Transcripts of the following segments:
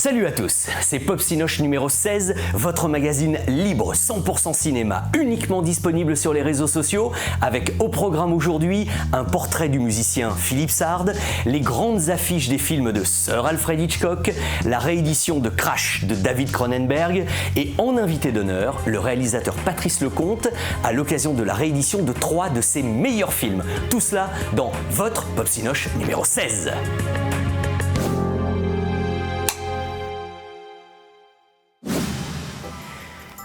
Salut à tous, c'est Popsinoche numéro 16, votre magazine libre 100% cinéma, uniquement disponible sur les réseaux sociaux, avec au programme aujourd'hui un portrait du musicien Philippe Sard, les grandes affiches des films de Sir Alfred Hitchcock, la réédition de Crash de David Cronenberg et en invité d'honneur, le réalisateur Patrice Lecomte à l'occasion de la réédition de 3 de ses meilleurs films. Tout cela dans votre Popsinoche numéro 16.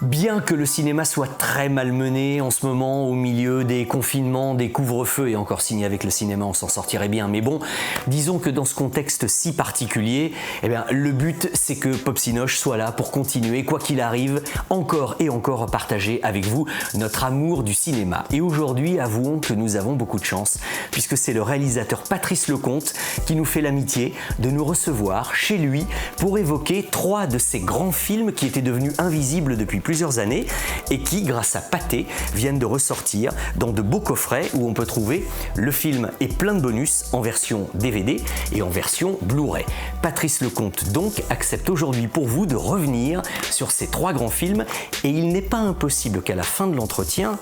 Bien que le cinéma soit très malmené en ce moment au milieu des confinements, des couvre-feux, et encore signé avec le cinéma on s'en sortirait bien, mais bon, disons que dans ce contexte si particulier, le but c'est que Popsinoche soit là pour continuer, quoi qu'il arrive, encore et encore à partager avec vous notre amour du cinéma. Et aujourd'hui, avouons que nous avons beaucoup de chance, puisque c'est le réalisateur Patrice Lecomte qui nous fait l'amitié de nous recevoir chez lui pour évoquer 3 de ses grands films qui étaient devenus invisibles depuis plusieurs années et qui, grâce à Pathé, viennent de ressortir dans de beaux coffrets où on peut trouver le film et plein de bonus en version DVD et en version Blu-ray. Patrice Lecomte donc accepte aujourd'hui pour vous de revenir sur ces 3 grands films et il n'est pas impossible qu'à la fin de l'entretien,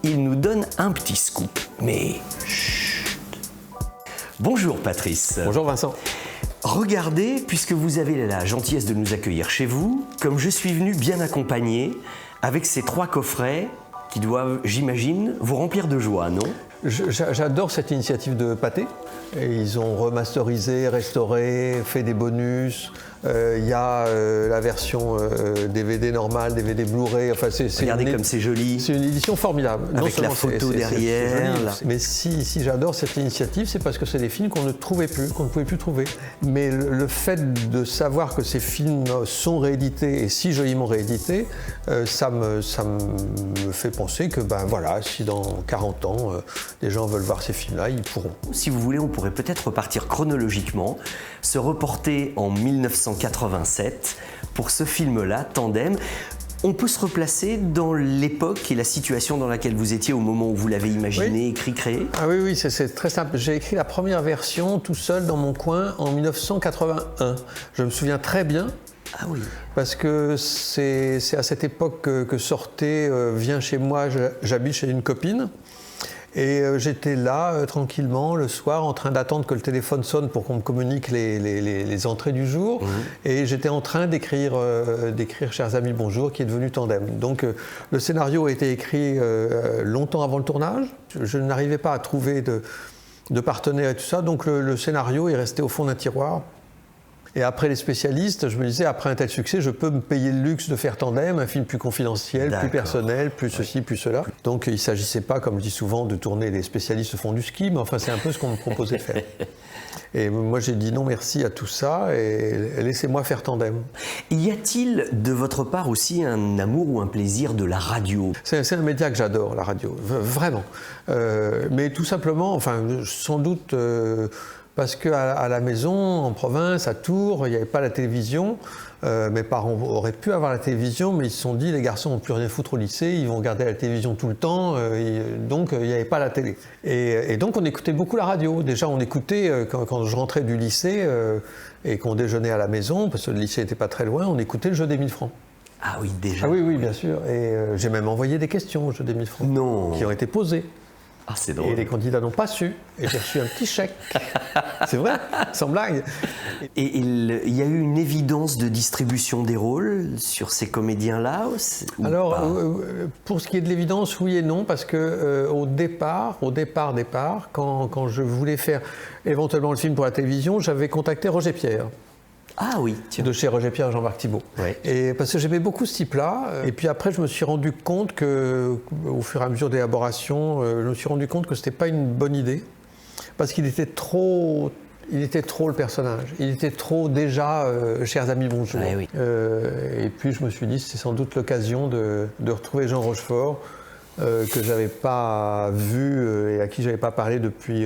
il nous donne un petit scoop. Mais chut. Bonjour Patrice. Bonjour Vincent. Regardez, puisque vous avez la gentillesse de nous accueillir chez vous, comme je suis venu bien accompagné avec ces 3 coffrets qui doivent, j'imagine, vous remplir de joie, non ? J'adore cette initiative de Pathé. Et ils ont remasterisé, restauré, fait des bonus. Il y a la version DVD normale, DVD Blu-ray. Enfin, regardez comme c'est joli. C'est une édition formidable. Avec la photo derrière. Joli, mais si j'adore cette initiative, c'est parce que c'est des films qu'on ne trouvait plus, qu'on ne pouvait plus trouver. Mais le fait de savoir que ces films sont réédités et si joliment réédités, ça me fait penser que voilà, si dans 40 ans, les gens veulent voir ces films-là, ils pourront. Si vous voulez, on pourrait peut-être repartir chronologiquement, se reporter en 1987 pour ce film-là, Tandem. On peut se replacer dans l'époque et la situation dans laquelle vous étiez au moment où vous l'avez imaginé, oui. Écrit, créé. Ah oui, c'est très simple. J'ai écrit la première version tout seul dans mon coin en 1981. Je me souviens très bien. Ah oui. Parce que c'est à cette époque que sortait Viens chez moi, j'habite chez une copine. Et j'étais là, tranquillement, le soir, en train d'attendre que le téléphone sonne pour qu'on me communique les entrées du jour. Mmh. Et j'étais en train d'écrire Chers amis, bonjour, qui est devenu Tandem. Donc le scénario a été écrit longtemps avant le tournage. Je n'arrivais pas à trouver de partenaire et tout ça. Donc le scénario est resté au fond d'un tiroir. Et après les spécialistes, je me disais, après un tel succès, je peux me payer le luxe de faire Tandem, un film plus confidentiel, plus personnel, plus ceci, plus cela. Donc il ne s'agissait pas, comme je dis souvent, de tourner les spécialistes font du ski, mais enfin c'est un peu ce qu'on me proposait de faire. Et moi j'ai dit non merci à tout ça et laissez-moi faire Tandem. Y a-t-il de votre part aussi un amour ou un plaisir de la radio ? C'est un média que j'adore, la radio, vraiment. Mais tout simplement, enfin sans doute... Parce qu'à la maison, en province, à Tours, il n'y avait pas la télévision. Mes parents auraient pu avoir la télévision, mais ils se sont dit, les garçons n'ont plus rien à foutre au lycée, ils vont regarder la télévision tout le temps, donc il n'y avait pas la télé. Et donc on écoutait beaucoup la radio. Déjà on écoutait, quand je rentrais du lycée et qu'on déjeunait à la maison, parce que le lycée n'était pas très loin, on écoutait le jeu des 1000 francs. Ah oui, déjà. Ah oui, bien sûr. Et j'ai même envoyé des questions au jeu des 1000 francs. Non. Qui ont été posées. Ah, c'est drôle. Et les candidats n'ont pas su. Et j'ai reçu un petit chèque. C'est vrai, sans blague. Et il y a eu une évidence de distribution des rôles sur ces comédiens-là Alors, pour ce qui est de l'évidence, oui et non, parce que au départ, quand je voulais faire éventuellement le film pour la télévision, j'avais contacté Roger Pierre. Ah oui, tiens. De chez Roger Pierre et Jean-Marc Thibault. Ouais. Et parce que j'aimais beaucoup ce type-là. Et puis après, je me suis rendu compte qu'au fur et à mesure d'élaboration, je me suis rendu compte que ce n'était pas une bonne idée. Parce qu'il était trop le personnage. Il était trop déjà Chers amis, bonjour. Ouais, oui. Et puis je me suis dit, c'est sans doute l'occasion de retrouver Jean Rochefort, que je n'avais pas vu et à qui je n'avais pas parlé depuis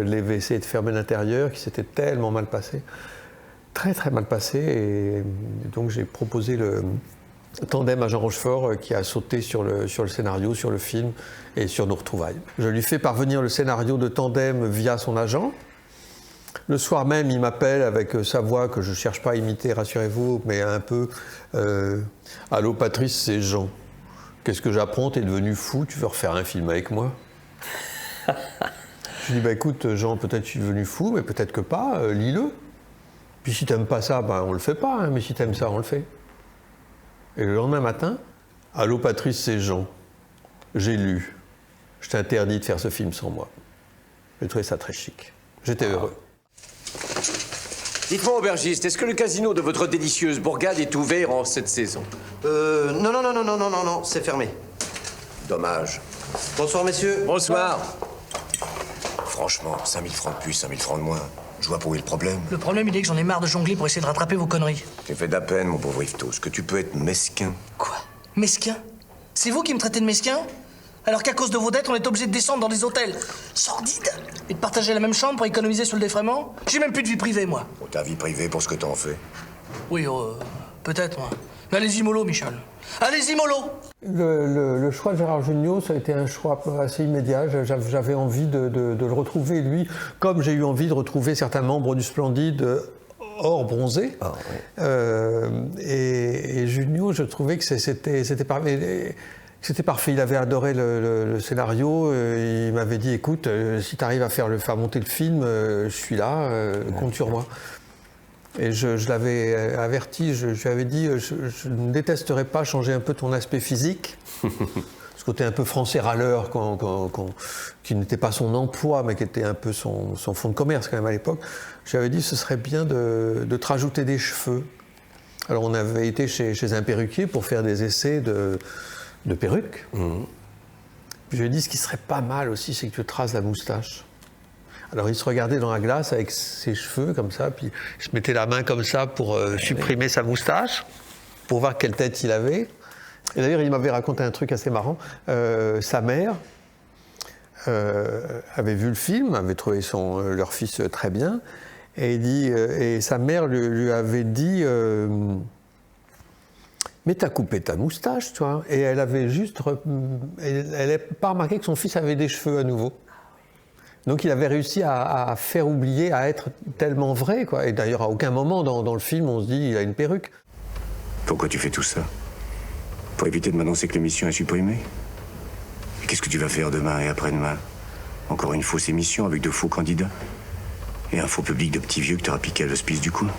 les WC de Fermer l'intérieur, qui s'était tellement mal passé. Très très mal passé, et donc j'ai proposé le Tandem à Jean Rochefort qui a sauté sur le scénario, sur le film et sur nos retrouvailles. Je lui fais parvenir le scénario de Tandem via son agent Le soir même, il m'appelle avec sa voix que je ne cherche pas à imiter, rassurez-vous, mais un peu « Allô Patrice, c'est Jean. Qu'est-ce que j'apprends? T'es devenu fou, tu veux refaire un film avec moi ?» Je lui dis « Écoute Jean, peut-être je suis devenu fou, mais peut-être que pas, lis-le. Puis si t'aimes pas ça, on le fait pas, hein, mais si t'aimes ça, on le fait. » Et le lendemain matin, « Allô Patrice, c'est Jean. J'ai lu. Je t'interdis de faire ce film sans moi. » J'ai trouvé ça très chic. J'étais heureux. Dites-moi, aubergiste, est-ce que le casino de votre délicieuse bourgade est ouvert en cette saison? Non, c'est fermé. Dommage. Bonsoir, messieurs. Bonsoir. Franchement, 5000 francs de plus, 5000 francs de moins. Je vois pas où est le problème. Le problème, il est que j'en ai marre de jongler pour essayer de rattraper vos conneries. Tu fais de la peine, mon pauvre Yvetot. Que tu peux être mesquin. Quoi? Mesquin? C'est vous qui me traitez de mesquin? Alors qu'à cause de vos dettes, on est obligé de descendre dans des hôtels sordides et de partager la même chambre pour économiser sur le défraiement? J'ai même plus de vie privée, moi. Pour ta vie privée, pour ce que t'en fais. Oui, peut-être, moi. Mais allez-y mollo, Michel. Allez-y mollo. Le choix de Gérard Jugnot, ça a été un choix assez immédiat. J'avais envie de le retrouver, lui, comme j'ai eu envie de retrouver certains membres du Splendide hors bronzé. Oh, oui. Et Jugnot, je trouvais que c'était parfait. C'était parfait, il avait adoré le scénario, il m'avait dit écoute, si tu arrives à faire monter le film, je suis là, compte sur moi. Et je l'avais averti, je lui avais dit je ne détesterais pas changer un peu ton aspect physique, ce côté un peu français râleur, qui n'était pas son emploi, mais qui était un peu son fonds de commerce quand même à l'époque. Je lui avais dit ce serait bien de te rajouter des cheveux. Alors on avait été chez un perruquier pour faire des essais de perruque. Puis je lui ai dit, ce qui serait pas mal aussi, c'est que tu te rases la moustache. Alors il se regardait dans la glace avec ses cheveux comme ça, puis je mettais la main comme ça pour supprimer sa moustache, pour voir quelle tête il avait. Et d'ailleurs, il m'avait raconté un truc assez marrant. Sa mère avait vu le film, avait trouvé leur fils très bien, et, et sa mère lui avait dit... mais t'as coupé ta moustache, toi. Et elle avait juste... Elle n'avait pas remarqué que son fils avait des cheveux à nouveau. Donc il avait réussi à faire oublier, à être tellement vrai, quoi. Et d'ailleurs, à aucun moment dans le film, on se dit il a une perruque. Pourquoi tu fais tout ça? Pour éviter de m'annoncer que l'émission est supprimée? Qu'est-ce que tu vas faire demain et après-demain? Encore une fausse émission avec de faux candidats? Et un faux public de petits vieux que t'auras piqué à l'hospice du coin?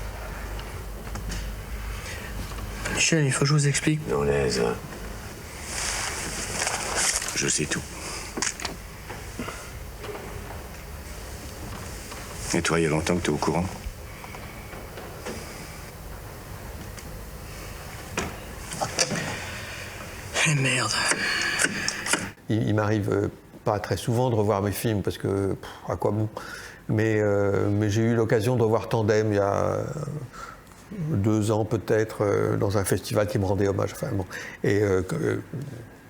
Michel, il faut que je vous explique. Non, l'aise. Je sais tout. Et toi, il y a longtemps que t'es au courant? Eh merde. Il m'arrive pas très souvent de revoir mes films, parce que, à quoi bon. Mais j'ai eu l'occasion de revoir Tandem il y a 2 ans peut-être, dans un festival qui me rendait hommage. Enfin, bon. Et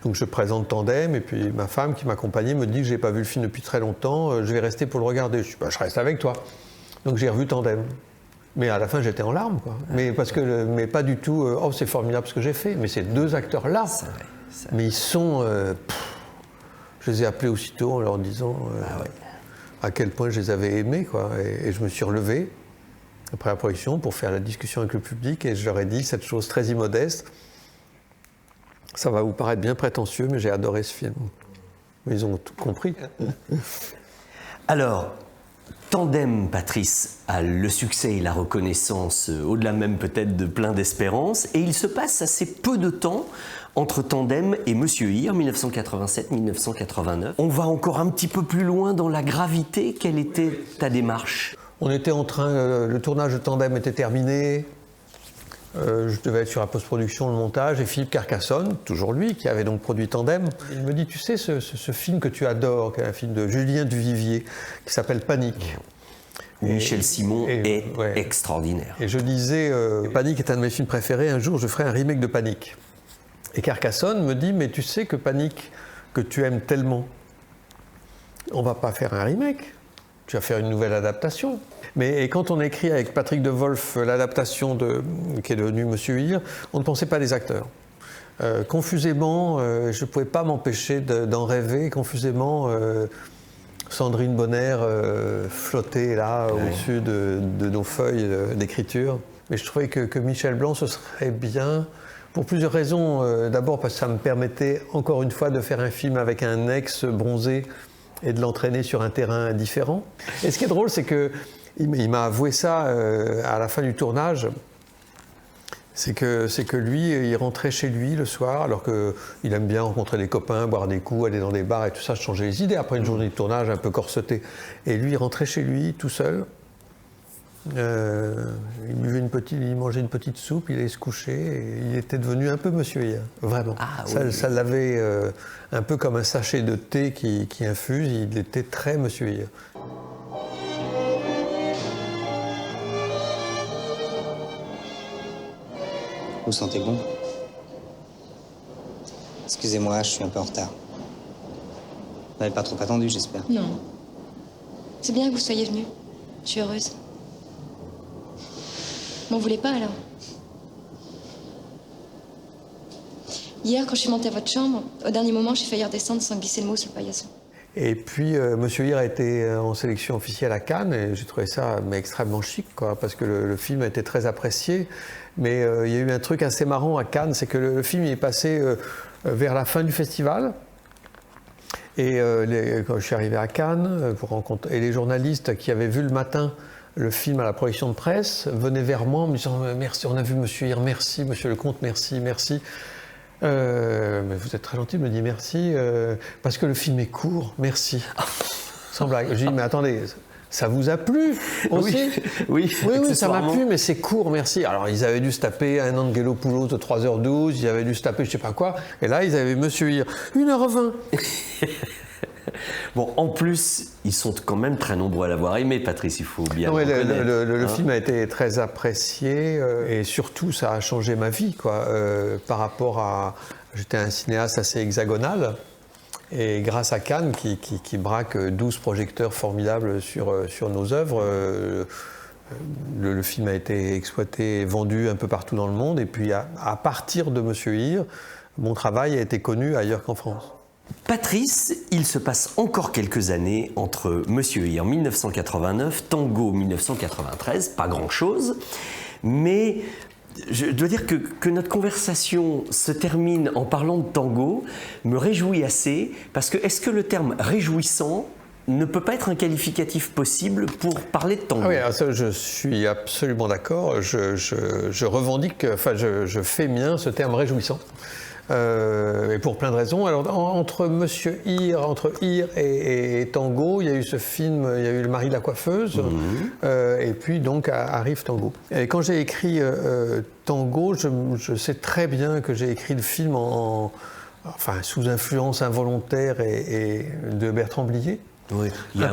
donc je présente Tandem, et puis ma femme qui m'accompagnait me dit que je n'ai pas vu le film depuis très longtemps, je vais rester pour le regarder. Je dis je reste avec toi. Donc j'ai revu Tandem. Mais à la fin j'étais en larmes, quoi. Mais pas du tout, oh c'est formidable ce que j'ai fait. Mais ces 2 acteurs-là, mais ils sont... je les ai appelés aussitôt en leur disant à quel point je les avais aimés, quoi. Et je me suis relevé après la projection pour faire la discussion avec le public, et je leur ai dit cette chose très immodeste. Ça va vous paraître bien prétentieux, mais j'ai adoré ce film. Ils ont tout compris. Alors, Tandem, Patrice, a le succès et la reconnaissance, au-delà même peut-être de plein d'espérance, et il se passe assez peu de temps entre Tandem et Monsieur Hir, 1987-1989. On va encore un petit peu plus loin dans la gravité. Quelle était ta démarche? On était en train, le tournage de Tandem était terminé. Je devais être sur la post-production, le montage, et Philippe Carcassonne, toujours lui, qui avait donc produit Tandem, il me dit, tu sais, ce film que tu adores, qui est un film de Julien Duvivier, qui s'appelle Panique. Michel Simon est extraordinaire. Et je disais, Panique est un de mes films préférés, un jour je ferai un remake de Panique. Et Carcassonne me dit, mais tu sais que Panique, que tu aimes tellement, on va pas faire un remake, tu vas faire une nouvelle adaptation. Mais quand on écrit avec Patrick de Wolf l'adaptation qui est devenue Monsieur Hir, on ne pensait pas les acteurs. Confusément, je ne pouvais pas m'empêcher d'en rêver. Confusément, Sandrine Bonner flottait là au-dessus de nos feuilles d'écriture. Mais je trouvais que Michel Blanc, ce serait bien pour plusieurs raisons. D'abord parce que ça me permettait encore une fois de faire un film avec un ex bronzé et de l'entraîner sur un terrain différent. Et ce qui est drôle, c'est qu'il m'a avoué ça à la fin du tournage. C'est que lui, il rentrait chez lui le soir, alors qu'il aime bien rencontrer des copains, boire des coups, aller dans des bars et tout ça, changer les idées après une journée de tournage un peu corsetée. Et lui, il rentrait chez lui tout seul. Il mangeait une petite soupe, il allait se coucher, et il était devenu un peu Monsieur Hir, vraiment. Ah, Ça l'avait un peu comme un sachet de thé qui infuse, il était très Monsieur Hir. Vous sentez bon? Excusez-moi, je suis un peu en retard. Vous n'avez pas trop attendu, j'espère. Non. C'est bien que vous soyez venu. Je suis heureuse. M'en voulez pas, alors? Hier, quand je suis montée à votre chambre, au dernier moment, j'ai failli redescendre sans glisser le mot sur le paillasson. Et puis, Monsieur Hir a été en sélection officielle à Cannes, et j'ai trouvé ça extrêmement chic, quoi, parce que le film a été très apprécié. Mais il y a eu un truc assez marrant à Cannes, c'est que le film est passé vers la fin du festival. Et quand je suis arrivé à Cannes, pour rencontrer, et les journalistes qui avaient vu le matin le film à la projection de presse venaient vers moi en me disant « Merci, on a vu Monsieur Hir, merci, Monsieur le Comte, merci, merci ». Mais vous êtes très gentil de me dire merci, parce que le film est court, merci. Sans blague. Je dis, mais attendez, ça vous a plu aussi? Oui, ça m'a plu, mais c'est court, merci. Alors, ils avaient dû se taper un Angelopoulos de 3h12, ils avaient dû se taper je sais pas quoi, et là, ils avaient Monsieur Hir, 1h20. Bon, en plus, ils sont quand même très nombreux à l'avoir aimé, Patrice, il faut bien le reconnaître. Le film a été très apprécié et surtout, ça a changé ma vie, quoi, par rapport à... J'étais un cinéaste assez hexagonal et grâce à Cannes, qui braque 12 projecteurs formidables sur nos œuvres, le film a été exploité et vendu un peu partout dans le monde. Et puis, à partir de Monsieur Hir, mon travail a été connu ailleurs qu'en France. Patrice, il se passe encore quelques années entre Monsieur Hir 1989, Tango 1993, pas grand-chose, mais je dois dire que notre conversation se termine en parlant de Tango me réjouit assez, parce que est-ce que le terme réjouissant ne peut pas être un qualificatif possible pour parler de Tango? Ah oui, alors ça, je suis absolument d'accord, je revendique, enfin je fais mien ce terme réjouissant. Et pour plein de raisons. Alors, entre Monsieur Hir, entre Hir et Tango, il y a eu ce film, il y a eu Le mari de la coiffeuse, et puis donc arrive Tango. Et quand j'ai écrit Tango, je sais très bien que j'ai écrit le film sous influence involontaire de Bertrand Blier. Oui, il y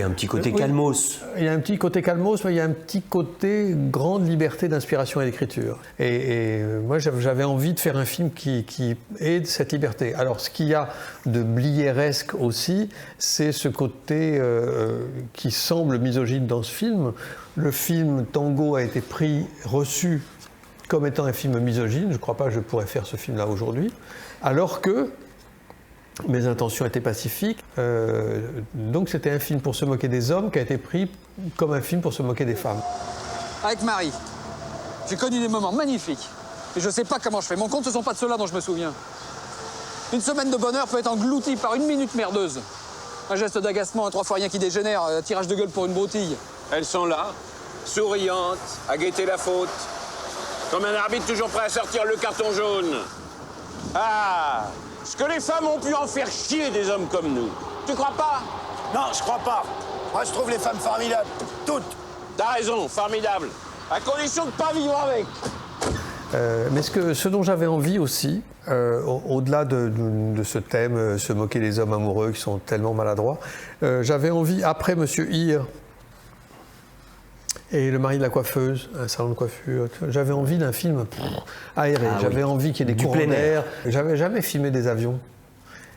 a un petit côté calmos. Il y a un petit côté calmos, mais il y a un petit côté grande liberté d'inspiration et d'écriture. Et moi, j'avais envie de faire un film qui ait cette liberté. Alors, ce qu'il y a de bliéresque aussi, c'est ce côté qui semble misogyne dans ce film. Le film Tango a été reçu comme étant un film misogyne. Je ne crois pas que je pourrais faire ce film-là aujourd'hui. Alors que mes intentions étaient pacifiques, donc c'était un film pour se moquer des hommes qui a été pris comme un film pour se moquer des femmes. Avec Marie, j'ai connu des moments magnifiques. Et je sais pas comment je fais. Mon compte, ce sont pas de ceux-là dont je me souviens. Une semaine de bonheur peut être engloutie par une minute merdeuse. Un geste d'agacement, un 3 fois rien qui dégénère, un tirage de gueule pour une broutille. Elles sont là, souriantes, à guetter la faute. Comme un arbitre toujours prêt à sortir le carton jaune. Ah, ce que les femmes ont pu en faire chier des hommes comme nous. Tu crois pas? Non, je crois pas. Moi, je trouve les femmes formidables. Toutes. T'as raison, formidable. À condition de pas vivre avec. Mais ce dont j'avais envie aussi, au-delà de ce thème, se moquer des hommes amoureux qui sont tellement maladroits, j'avais envie, après Monsieur Hir et Le mari de la coiffeuse, un salon de coiffure, j'avais envie d'un film aéré, j'avais envie qu'il y ait des courants d'air. J'avais jamais filmé des avions.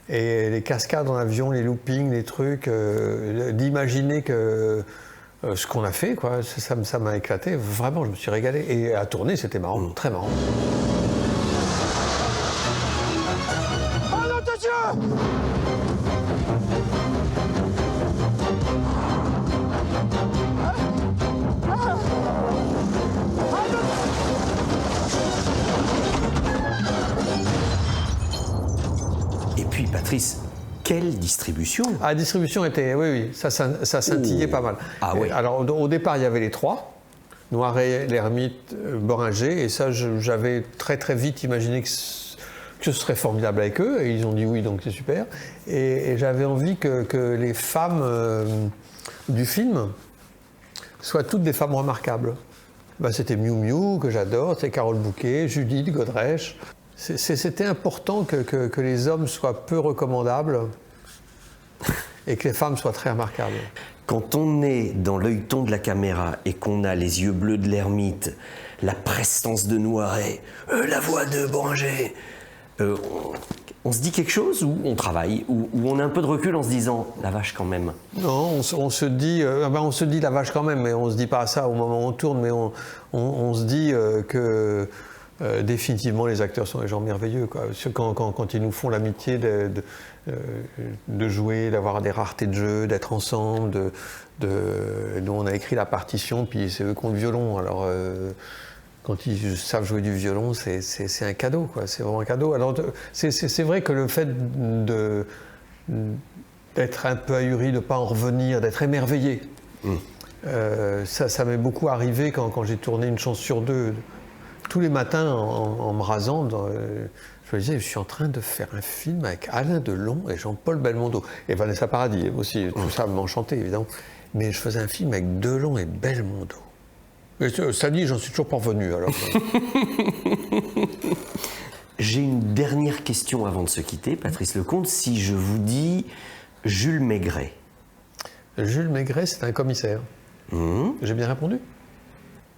Et les cascades en avion, les loopings, les trucs, d'imaginer que ce qu'on a fait, quoi, ça m'a éclaté. Vraiment, je me suis régalé. Et à tourner, c'était marrant, très marrant. Oh non, de Dieu! Patrice, quelle distribution? La distribution était, oui, ça scintillait pas mal. Ah oui. Alors au départ, il y avait les trois, Noiret, Lhermitte, Boringer, et ça, j'avais très très vite imaginé que ce serait formidable avec eux, et ils ont dit oui, donc c'est super. Et j'avais envie que les femmes du film soient toutes des femmes remarquables. C'était Miu Miu, que j'adore, c'était Carole Bouquet, Judith Godrèche. C'était important que les hommes soient peu recommandables et que les femmes soient très remarquables. Quand on est dans l'œilleton de la caméra et qu'on a les yeux bleus de l'ermite, la prestance de Noiret, la voix de Boringer, on se dit quelque chose ou on travaille, ou on a un peu de recul en se disant la vache quand même? Non, on se dit la vache quand même, mais on se dit pas ça au moment où on tourne, mais on se dit que définitivement les acteurs sont des gens merveilleux, quoi. Quand ils nous font l'amitié de jouer, d'avoir des raretés de jeu, d'être ensemble, nous on a écrit la partition, puis c'est eux qui ont le violon, alors quand ils savent jouer du violon, c'est un cadeau, quoi. C'est vraiment un cadeau. Alors c'est vrai que le fait d'être un peu ahuri, de ne pas en revenir, d'être émerveillé, ça m'est beaucoup arrivé quand j'ai tourné Une chance sur deux. Tous les matins, en me rasant, je me disais, je suis en train de faire un film avec Alain Delon et Jean-Paul Belmondo. Et Vanessa Paradis aussi, tout ça m'enchantait évidemment. Mais je faisais un film avec Delon et Belmondo. Et ça dit, j'en suis toujours pas revenu alors. J'ai une dernière question avant de se quitter, Patrice Lecomte. Si je vous dis Jules Maigret. Jules Maigret, c'est un commissaire. J'ai bien répondu?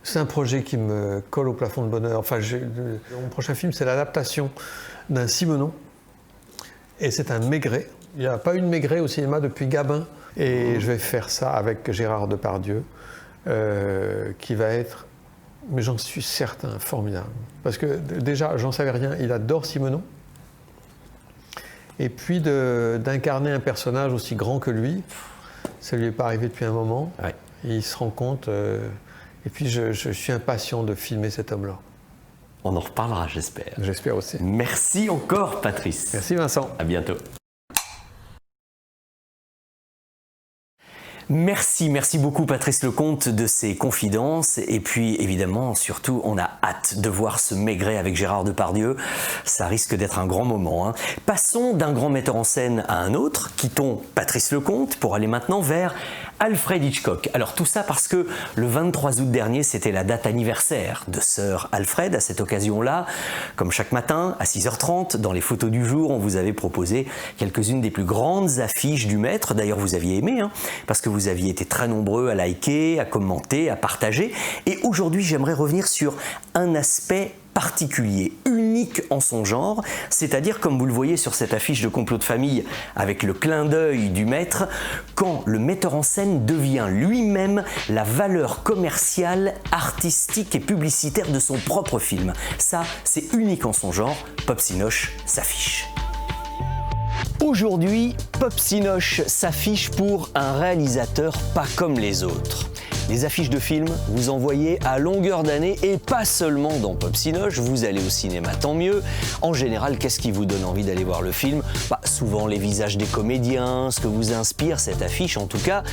C'est un projet qui me colle au plafond de bonheur. Enfin, mon prochain film, c'est l'adaptation d'un Simenon. Et c'est un Maigret. Il n'y a pas eu de Maigret au cinéma depuis Gabin. Et je vais faire ça avec Gérard Depardieu, qui va être, mais j'en suis certain, formidable. Parce que déjà, j'en savais rien, il adore Simenon. Et puis d'incarner un personnage aussi grand que lui, ça lui est pas arrivé depuis un moment. Ouais. Et il se rend compte... Et puis je suis impatient de filmer cet homme-là. On en reparlera, j'espère. J'espère aussi. Merci encore, Patrice. Merci Vincent. À bientôt. Merci beaucoup Patrice Lecomte de ces confidences et puis évidemment surtout on a hâte de voir ce Maigret avec Gérard Depardieu, ça risque d'être un grand moment, hein. Passons d'un grand metteur en scène à un autre, quittons Patrice Lecomte pour aller maintenant vers Alfred Hitchcock. Alors tout ça parce que le 23 août dernier c'était la date anniversaire de Sir Alfred. À cette occasion-là, comme chaque matin à 6h30 dans les photos du jour on vous avait proposé quelques-unes des plus grandes affiches du maître, d'ailleurs vous aviez aimé hein, parce que vous aviez été très nombreux à liker, à commenter, à partager. Et aujourd'hui, j'aimerais revenir sur un aspect particulier, unique en son genre, c'est-à-dire, comme vous le voyez sur cette affiche de Complot de famille, avec le clin d'œil du maître, quand le metteur en scène devient lui-même la valeur commerciale, artistique et publicitaire de son propre film. Ça, c'est unique en son genre. Pop Sinoche s'affiche. Aujourd'hui, Pop Sinoche s'affiche pour un réalisateur pas comme les autres. Les affiches de films, vous en voyez à longueur d'année et pas seulement dans Pop Sinoche, vous allez au cinéma, tant mieux. En général, qu'est-ce qui vous donne envie d'aller voir le film? Souvent les visages des comédiens, ce que vous inspire cette affiche. En tout cas,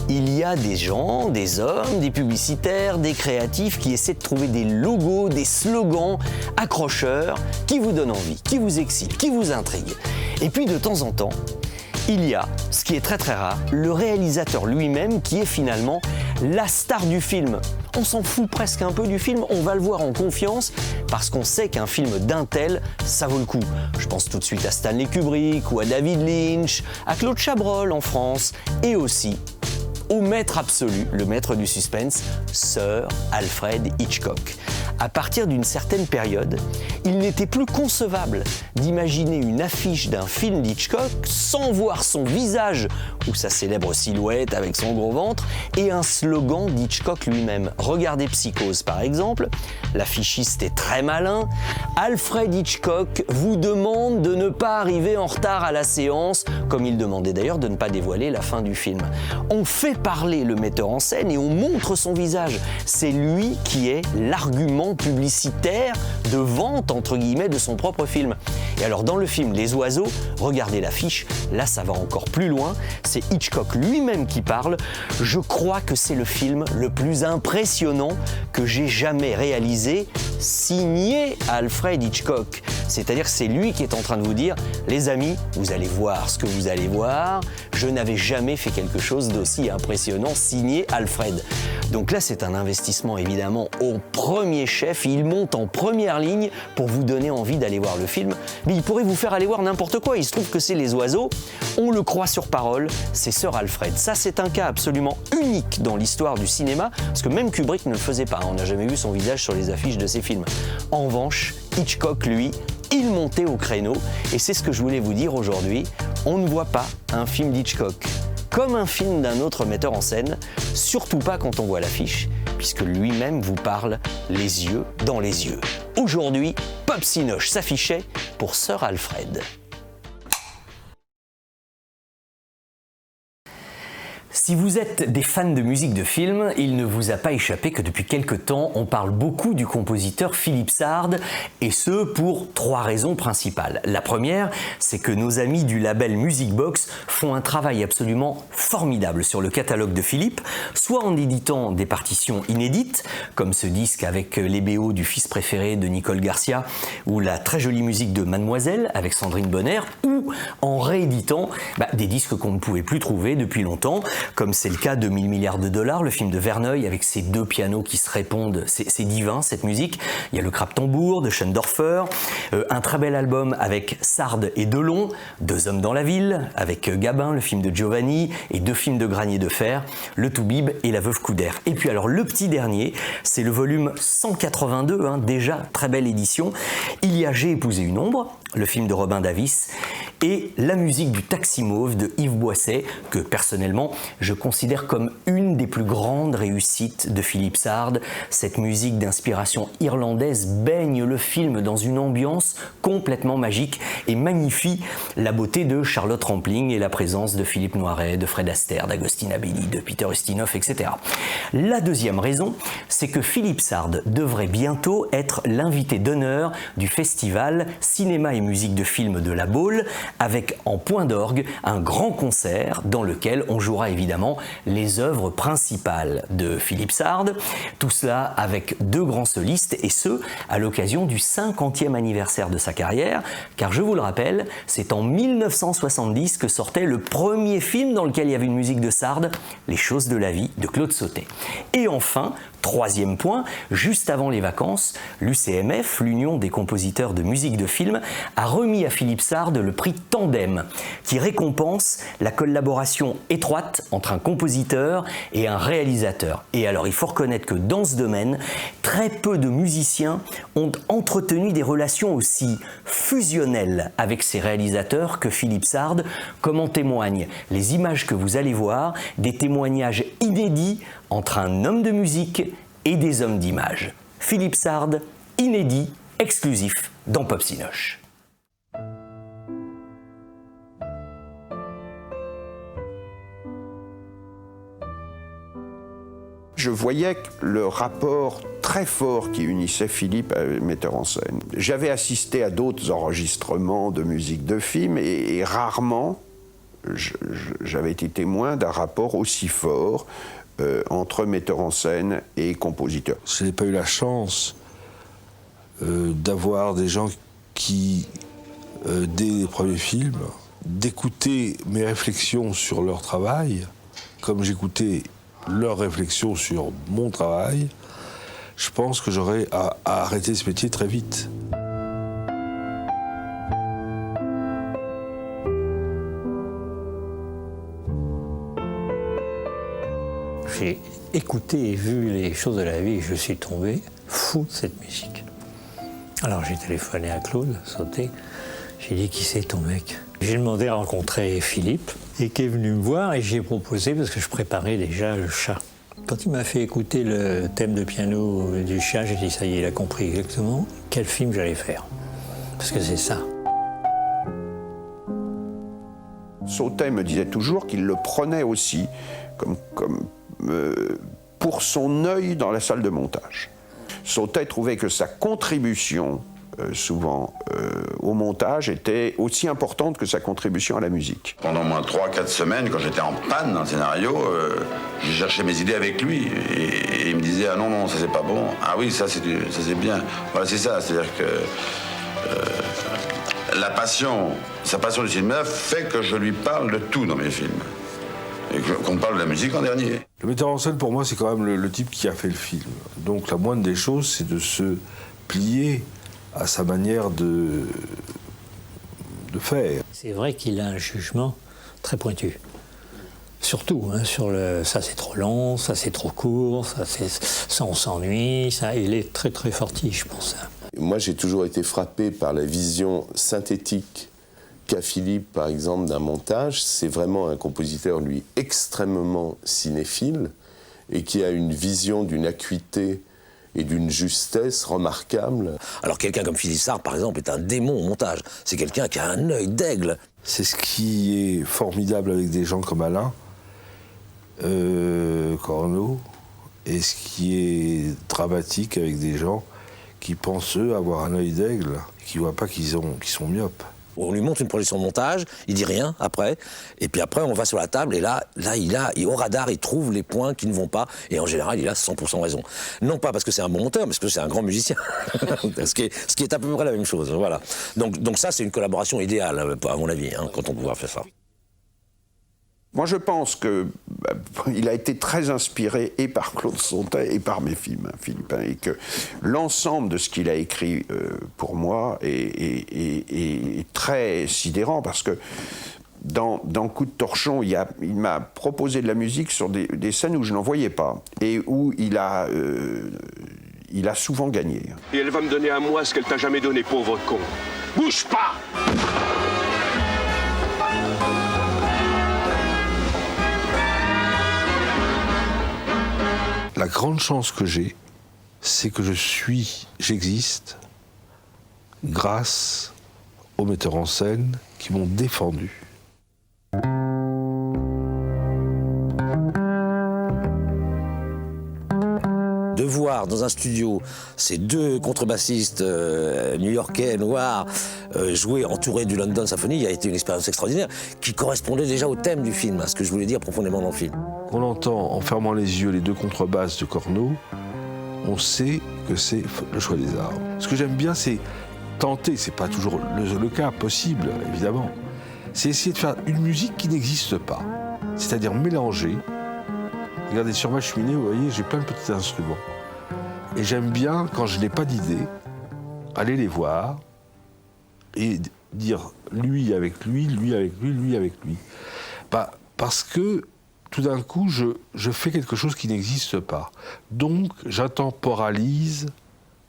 il y a des gens, des hommes, des publicitaires, des créatifs qui essaient de trouver des logos, des slogans accrocheurs qui vous donnent envie, qui vous excitent, qui vous intriguent. Et puis de temps en temps, il y a, ce qui est très très rare, le réalisateur lui-même qui est finalement la star du film. On s'en fout presque un peu du film, on va le voir en confiance parce qu'on sait qu'un film d'un tel, ça vaut le coup. Je pense tout de suite à Stanley Kubrick ou à David Lynch, à Claude Chabrol en France et aussi au maître absolu, le maître du suspense, Sir Alfred Hitchcock. À partir d'une certaine période, il n'était plus concevable d'imaginer une affiche d'un film d'Hitchcock sans voir son visage ou sa célèbre silhouette avec son gros ventre et un slogan d'Hitchcock lui-même. Regardez Psychose par exemple, l'affichiste est très malin. Alfred Hitchcock vous demande de ne pas arriver en retard à la séance, comme il demandait d'ailleurs de ne pas dévoiler la fin du film. On fait parler le metteur en scène et on montre son visage. C'est lui qui est l'argument publicitaire de vente entre guillemets de son propre film. Et alors dans le film Les Oiseaux, regardez l'affiche, là ça va encore plus loin, c'est Hitchcock lui-même qui parle. Je crois que c'est le film le plus impressionnant que j'ai jamais réalisé, signé Alfred Hitchcock. C'est-à-dire que c'est lui qui est en train de vous dire, les amis, vous allez voir ce que vous allez voir, je n'avais jamais fait quelque chose d'aussi impressionnant, signé Alfred. Donc là, c'est un investissement évidemment au premier chef, il monte en première ligne pour vous donner envie d'aller voir le film, mais il pourrait vous faire aller voir n'importe quoi, il se trouve que c'est Les Oiseaux, on le croit sur parole, c'est Sir Alfred. Ça, c'est un cas absolument unique dans l'histoire du cinéma, parce que même Kubrick ne le faisait pas, on n'a jamais vu son visage sur les affiches de ses films. En revanche, Hitchcock, lui, il montait au créneau, et c'est ce que je voulais vous dire aujourd'hui, on ne voit pas un film d'Hitchcock comme un film d'un autre metteur en scène, surtout pas quand on voit l'affiche, puisque lui-même vous parle les yeux dans les yeux. Aujourd'hui, Pop Sinoche s'affichait pour Sir Alfred. Si vous êtes des fans de musique de film, il ne vous a pas échappé que depuis quelque temps, on parle beaucoup du compositeur Philippe Sard, et ce pour 3 raisons principales. La première, c'est que nos amis du label Music Box font un travail absolument formidable sur le catalogue de Philippe, soit en éditant des partitions inédites, comme ce disque avec les BO du fils préféré de Nicole Garcia, ou la très jolie musique de Mademoiselle avec Sandrine Bonner, ou en rééditant des disques qu'on ne pouvait plus trouver depuis longtemps, comme c'est le cas de 1000 milliards de dollars, le film de Verneuil avec ses 2 pianos qui se répondent, c'est divin cette musique. Il y a le Crabe-Tambour de Schoendorfer, un très bel album avec Sard et Delon, 2 hommes dans la ville, avec Gabin, le film de Giovanni, et 2 films de Granier de Fer, Le Toubib et La Veuve Coudert. Et puis alors le petit dernier, c'est le volume 182, déjà très belle édition. Il y a J'ai épousé une ombre, le film de Robin Davis, et la musique du Taxi Mauve de Yves Boisset, que personnellement je considère comme une des plus grandes réussites de Philippe Sard. Cette musique d'inspiration irlandaise baigne le film dans une ambiance complètement magique et magnifie la beauté de Charlotte Rampling et la présence de Philippe Noiret, de Fred Astaire, d'Agostina Belli, de Peter Ustinov, etc. La deuxième raison, c'est que Philippe Sard devrait bientôt être l'invité d'honneur du festival Cinéma et musique de film de La Baule, avec en point d'orgue un grand concert dans lequel on jouera évidemment les œuvres principales de Philippe Sard, tout cela avec 2 grands solistes, et ce, à l'occasion du 50e anniversaire de sa carrière, car je vous le rappelle, c'est en 1970 que sortait le premier film dans lequel il y avait une musique de Sard, Les choses de la vie de Claude Sautet. Et enfin, 3e point, juste avant les vacances, l'UCMF, l'Union des compositeurs de musique de film, a remis à Philippe Sard le prix Tandem, qui récompense la collaboration étroite entre un compositeur et un réalisateur. Et alors, il faut reconnaître que dans ce domaine, très peu de musiciens ont entretenu des relations aussi fusionnelles avec ces réalisateurs que Philippe Sard, comme en témoignent les images que vous allez voir, des témoignages inédits entre un homme de musique et des hommes d'image. Philippe Sard, inédit, exclusif dans Pop Sinoche. Je voyais le rapport très fort qui unissait Philippe à metteur en scène. J'avais assisté à d'autres enregistrements de musique de film et rarement j'avais été témoin d'un rapport aussi fort entre metteur en scène et compositeur. Je n'ai pas eu la chance d'avoir des gens qui, dès les premiers films, d'écouter mes réflexions sur leur travail, comme j'écoutais leurs réflexions sur mon travail. Je pense que j'aurais à arrêter ce métier très vite. J'ai écouté et vu les choses de la vie et je suis tombé fou de cette musique. Alors j'ai téléphoné à Claude Sautet, j'ai dit qui c'est ton mec? J'ai demandé à rencontrer Philippe et qui est venu me voir et j'ai proposé parce que je préparais déjà le chat. Quand il m'a fait écouter le thème de piano du chat, j'ai dit ça y est, il a compris exactement quel film j'allais faire. Parce que c'est ça. Sautet me disait toujours qu'il le prenait aussi pour son œil dans la salle de montage. Sautet trouvait que sa contribution souvent au montage était aussi importante que sa contribution à la musique. Pendant moins 3-4 semaines, quand j'étais en panne dans le scénario, je cherchais mes idées avec lui. Et il me disait « Ah non, non, ça c'est pas bon. Ah oui, ça c'est bien. » Voilà, c'est ça. C'est-à-dire que sa passion du cinéma fait que je lui parle de tout dans mes films. Et qu'on parle de la musique en dernier. Le metteur en scène, pour moi, c'est quand même le type qui a fait le film. Donc la moindre des choses, c'est de se plier à sa manière de faire. C'est vrai qu'il a un jugement très pointu. Surtout, hein, sur ça c'est trop long, ça c'est trop court, ça on s'ennuie, ça, il est très très fortiche pour ça. Moi j'ai toujours été frappé par la vision synthétique qu'a Philippe, par exemple, d'un montage. C'est vraiment un compositeur, lui, extrêmement cinéphile et qui a une vision d'une acuité et d'une justesse remarquable. Alors quelqu'un comme Philippe Sarr, par exemple, est un démon au montage. C'est quelqu'un qui a un œil d'aigle. C'est ce qui est formidable avec des gens comme Alain Corneau, et ce qui est dramatique avec des gens qui pensent, eux, avoir un œil d'aigle, qui ne voient pas qu'ils sont myopes. On lui montre une projection de montage, il dit rien après, et puis après on va sur la table et là au radar il trouve les points qui ne vont pas, et en général il a 100% raison. Non pas parce que c'est un bon monteur, mais parce que c'est un grand musicien, ce qui est à peu près la même chose. Voilà. Donc ça c'est une collaboration idéale à mon avis, hein, quand on pourra faire ça. Moi, je pense qu'il a été très inspiré et par Claude Sautet et par mes films, hein, Philippe, hein, et que l'ensemble de ce qu'il a écrit pour moi est très sidérant, parce que dans Coup de torchon, il m'a proposé de la musique sur des scènes où je n'en voyais pas et où il a souvent gagné. Et elle va me donner à moi ce qu'elle t'a jamais donné, pauvre con. Bouge pas! La grande chance que j'ai, c'est que j'existe grâce aux metteurs en scène qui m'ont défendu. De voir dans un studio ces deux contrebassistes new-yorkais, noirs, jouer entourés du London Symphony, a été une expérience extraordinaire qui correspondait déjà au thème du film, à ce que je voulais dire profondément dans le film. On entend, en fermant les yeux, les deux contrebasses de Corneau, on sait que c'est le choix des armes. Ce que j'aime bien, c'est tenter, c'est pas toujours le cas possible, évidemment, c'est essayer de faire une musique qui n'existe pas, c'est-à-dire mélanger. Regardez, sur ma cheminée, vous voyez, j'ai plein de petits instruments. Et j'aime bien, quand je n'ai pas d'idée, aller les voir et dire lui avec lui, lui avec lui, lui avec lui. Parce que, tout d'un coup, je fais quelque chose qui n'existe pas. Donc, j'intemporalise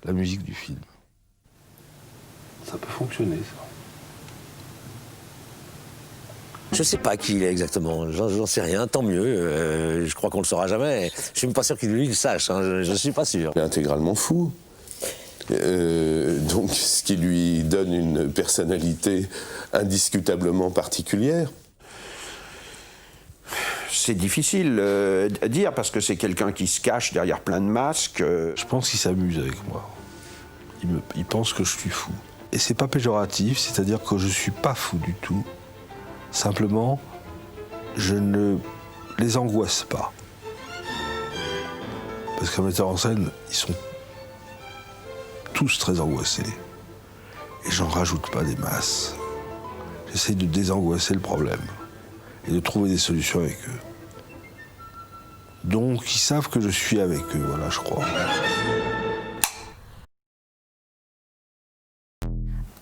la musique du film. Ça peut fonctionner, ça. Je sais pas qui il est exactement, j'en sais rien, tant mieux, je crois qu'on le saura jamais. Je suis même pas sûr qu'il lui le sache, hein, je suis pas sûr. Il est intégralement fou. Donc, ce qui lui donne une personnalité indiscutablement particulière. C'est difficile à dire, parce que c'est quelqu'un qui se cache derrière plein de masques. Je pense qu'il s'amuse avec moi. Il pense que je suis fou. Et c'est pas péjoratif, c'est-à-dire que je suis pas fou du tout. Simplement, je ne les angoisse pas. Parce qu'un metteur en scène, ils sont tous très angoissés. Et j'en rajoute pas des masses. J'essaie de désangoisser le problème et de trouver des solutions avec eux. Donc, ils savent que je suis avec eux, voilà, je crois.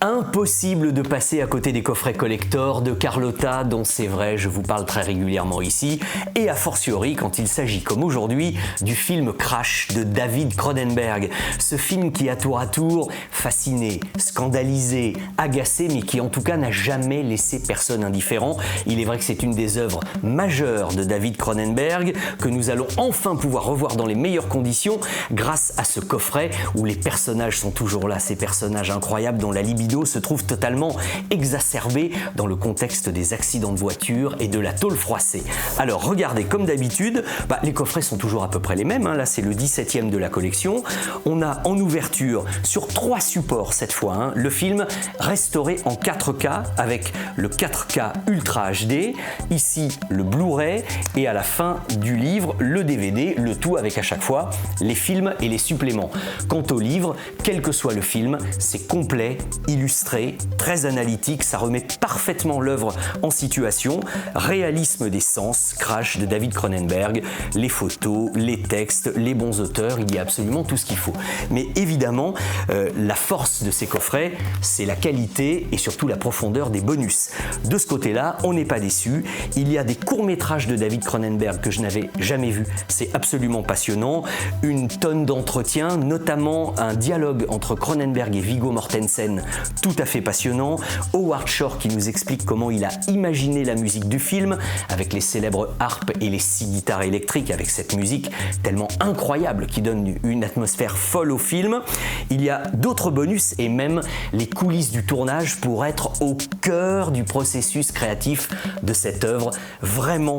Impossible de passer à côté des coffrets collector de Carlotta, dont c'est vrai, je vous parle très régulièrement ici, et a fortiori quand il s'agit, comme aujourd'hui, du film Crash de David Cronenberg. Ce film qui a tour à tour fasciné, scandalisé, agacé, mais qui en tout cas n'a jamais laissé personne indifférent. Il est vrai que c'est une des œuvres majeures de David Cronenberg, que nous allons enfin pouvoir revoir dans les meilleures conditions grâce à ce coffret où les personnages sont toujours là, ces personnages incroyables dont la libido vidéo se trouve totalement exacerbé dans le contexte des accidents de voiture et de la tôle froissée. Alors regardez, comme d'habitude, les coffrets sont toujours à peu près les mêmes, hein. Là c'est le 17e de la collection. On a en ouverture, sur 3 supports cette fois, hein, le film restauré en 4K avec le 4K Ultra HD, ici le Blu-ray et à la fin du livre le DVD, le tout avec à chaque fois les films et les suppléments. Quant au livre, quel que soit le film, c'est complet, illustré, très analytique, ça remet parfaitement l'œuvre en situation, réalisme des sens, Crash de David Cronenberg, les photos, les textes, les bons auteurs, il y a absolument tout ce qu'il faut. Mais évidemment, la force de ces coffrets, c'est la qualité et surtout la profondeur des bonus. De ce côté-là, on n'est pas déçu. Il y a des courts-métrages de David Cronenberg que je n'avais jamais vus. C'est absolument passionnant. Une tonne d'entretiens, notamment un dialogue entre Cronenberg et Viggo Mortensen, tout à fait passionnant. Howard Shore qui nous explique comment il a imaginé la musique du film, avec les célèbres harpes et les 6 guitares électriques, avec cette musique tellement incroyable qui donne une atmosphère folle au film. Il y a d'autres bonus et même les coulisses du tournage pour être au cœur du processus créatif de cette œuvre, vraiment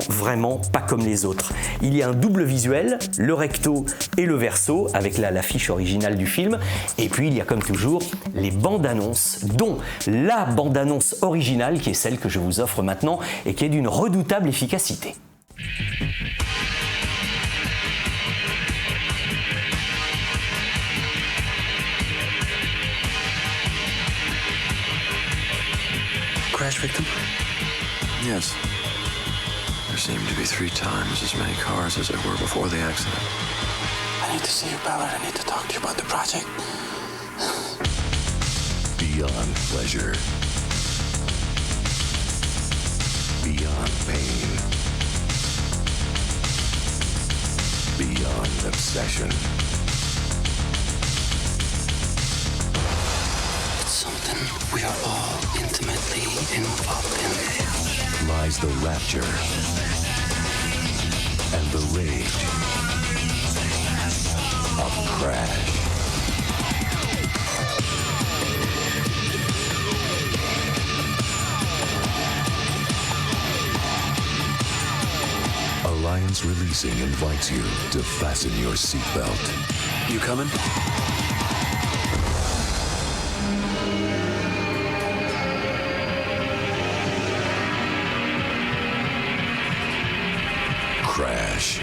pas comme les autres. Il y a un double visuel, le recto et le verso, avec l'affiche originale du film, et puis il y a comme toujours les bandes annonces, dont la bande annonce originale qui est celle que je vous offre maintenant et qui est d'une redoutable efficacité. Crash victim? Yes. There seem to be 3 times as many cars as there were before the accident. I need to see you, Ballard. I need to talk to you about the project. Beyond pleasure. Beyond pain. Beyond obsession. It's something we are all intimately involved in. Lies the rapture and the rage of Crash. Alliance Releasing invites you to fasten your seatbelt. You coming? Crash.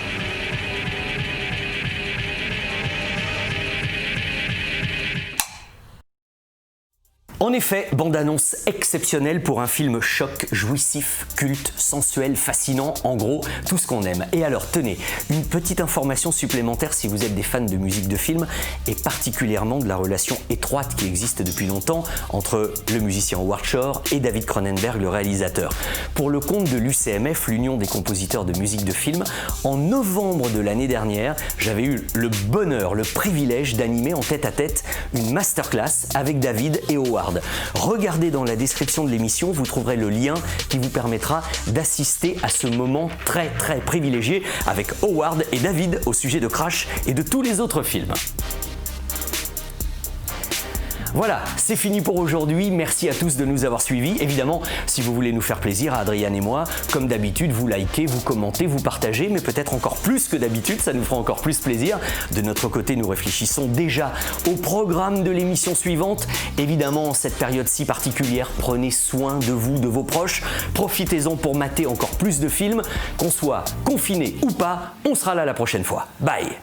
En effet, bande-annonce exceptionnelle pour un film choc, jouissif, culte, sensuel, fascinant, en gros, tout ce qu'on aime. Et alors, tenez, une petite information supplémentaire si vous êtes des fans de musique de film, et particulièrement de la relation étroite qui existe depuis longtemps entre le musicien Howard Shore et David Cronenberg, le réalisateur. Pour le compte de l'UCMF, l'Union des compositeurs de musique de film, en novembre de l'année dernière, j'avais eu le bonheur, le privilège d'animer en tête-à-tête une masterclass avec David et Howard. Regardez dans la description de l'émission, vous trouverez le lien qui vous permettra d'assister à ce moment très privilégié avec Howard et David au sujet de Crash et de tous les autres films. Voilà, c'est fini pour aujourd'hui. Merci à tous de nous avoir suivis. Évidemment, si vous voulez nous faire plaisir, à Adriane et moi, comme d'habitude, vous likez, vous commentez, vous partagez, mais peut-être encore plus que d'habitude, ça nous fera encore plus plaisir. De notre côté, nous réfléchissons déjà au programme de l'émission suivante. Évidemment, en cette période si particulière, prenez soin de vous, de vos proches. Profitez-en pour mater encore plus de films. Qu'on soit confiné ou pas, on sera là la prochaine fois. Bye!